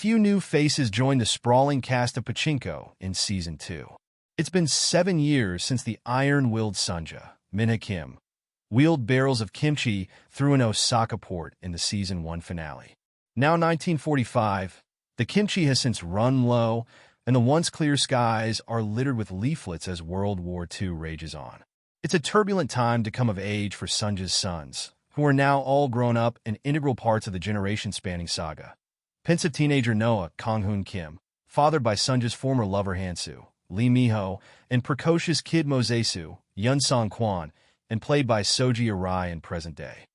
few new faces joined the sprawling cast of Pachinko in Season 2. It's been 7 years since the iron-willed Sunja, Minha Kim, wheeled barrels of kimchi through an Osaka port in the Season 1 finale. Now 1945, the kimchi has since run low, and the once clear skies are littered with leaflets as World War II rages on. It's a turbulent time to come of age for Sunja's sons, who are now all grown up and integral parts of the generation-spanning saga. Pensive teenager Noah Kang-hoon Kim, fathered by Sunja's former lover Hansu, Lee Mi-ho, and precocious kid Mosesu, Yun Song-kwan, and played by Soji Arai in present day.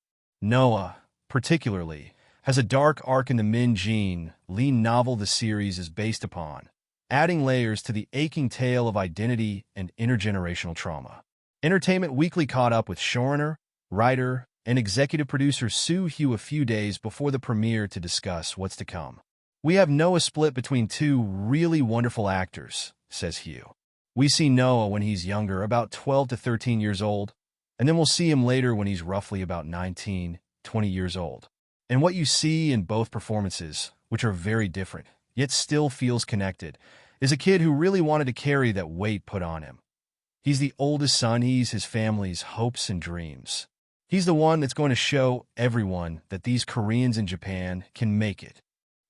Noah, particularly, has a dark arc in the Min Jin Lee novel the series is based upon, adding layers to the aching tale of identity and intergenerational trauma. Entertainment Weekly caught up with showrunner, writer, and executive producer Soo Hugh a few days before the premiere to discuss what's to come. "We have Noah split between two really wonderful actors," says Hugh. "We see Noah when he's younger, about 12 to 13 years old, and then we'll see him later when he's roughly about 19, 20 years old. And what you see in both performances, which are very different, yet still feels connected, is a kid who really wanted to carry that weight put on him. He's the oldest son, he's his family's hopes and dreams. He's the one that's going to show everyone that these Koreans in Japan can make it.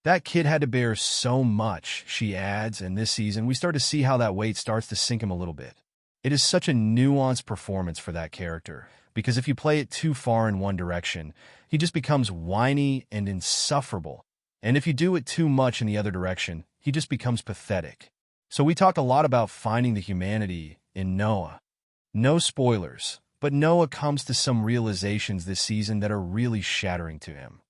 That kid had to bear so much," she adds, and this season we start to see how that weight starts to sink him a little bit. It is such a nuanced performance for that character, because if you play it too far in one direction, he just becomes whiny and insufferable, and if you do it too much in the other direction, he just becomes pathetic. So we talked a lot about finding the humanity in Noah. No spoilers, but Noah comes to some realizations this season that are really shattering to him.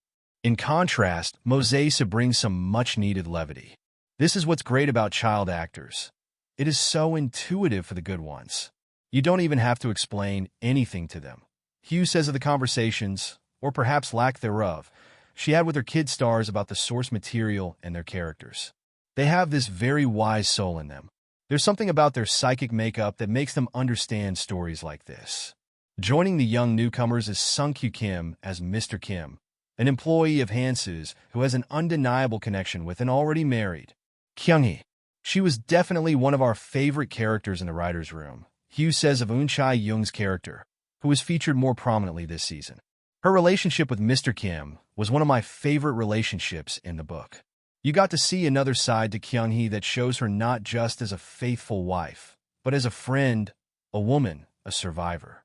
In contrast, Mosesu brings some much-needed levity. This is what's great about child actors. It is so intuitive for the good ones. You don't even have to explain anything to them. Hugh says of the conversations, or perhaps lack thereof, she had with her kid stars about the source material and their characters. They have this very wise soul in them. There's something about their psychic makeup that makes them understand stories like this. Joining the young newcomers is Sung-kyu Kim as Mr. Kim, an employee of Hansu's who has an undeniable connection with an already married Kyung-hee. "She was definitely one of our favorite characters in the writer's room," Hugh says of Eun Chae-young's character, who was featured more prominently this season. "Her relationship with Mr. Kim was one of my favorite relationships in the book. You got to see another side to Kyung-hee that shows her not just as a faithful wife, but as a friend, a woman, a survivor.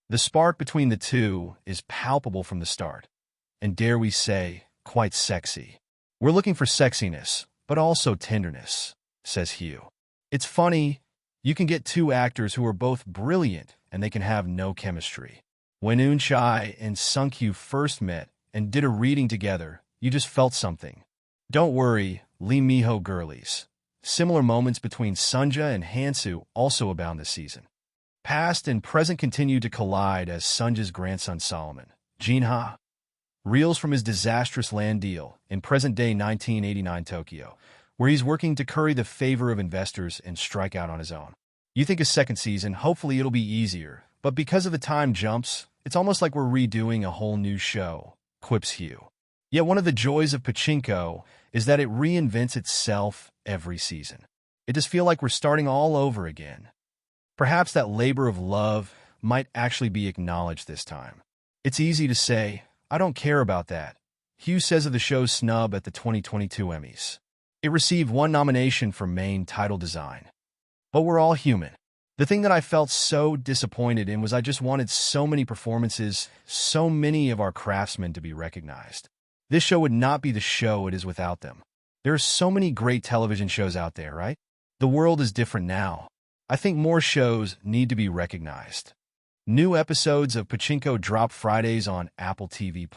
The spark between the two is palpable from the start, and dare we say, quite sexy. We're looking for sexiness, but also tenderness," says Hugh. "It's funny, you can get two actors who are both brilliant and they can have no chemistry. When Eun Chae and Sung-kyu first met and did a reading together, you just felt something. Don't worry, Lee Mi-ho girlies. Similar moments between Sunja and Hansu also abound this season. Past and present continue to collide as Sunja's grandson Solomon, Jinha, reels from his disastrous land deal in present-day 1989 Tokyo, where he's working to curry the favor of investors and strike out on his own. You think a second season, hopefully it'll be easier, but because of the time jumps, it's almost like we're redoing a whole new show," quips Hugh. Yet one of the joys of Pachinko is that it reinvents itself every season. It does feel like we're starting all over again. Perhaps that labor of love might actually be acknowledged this time. "It's easy to say, I don't care about that," Hugh says of the show's snub at the 2022 Emmys. It received one nomination for main title design. But we're all human. The thing that I felt so disappointed in was I just wanted so many performances, so many of our craftsmen to be recognized. This show would not be the show it is without them. There are so many great television shows out there, right? The world is different now. I think more shows need to be recognized. New episodes of Pachinko drop Fridays on Apple TV+.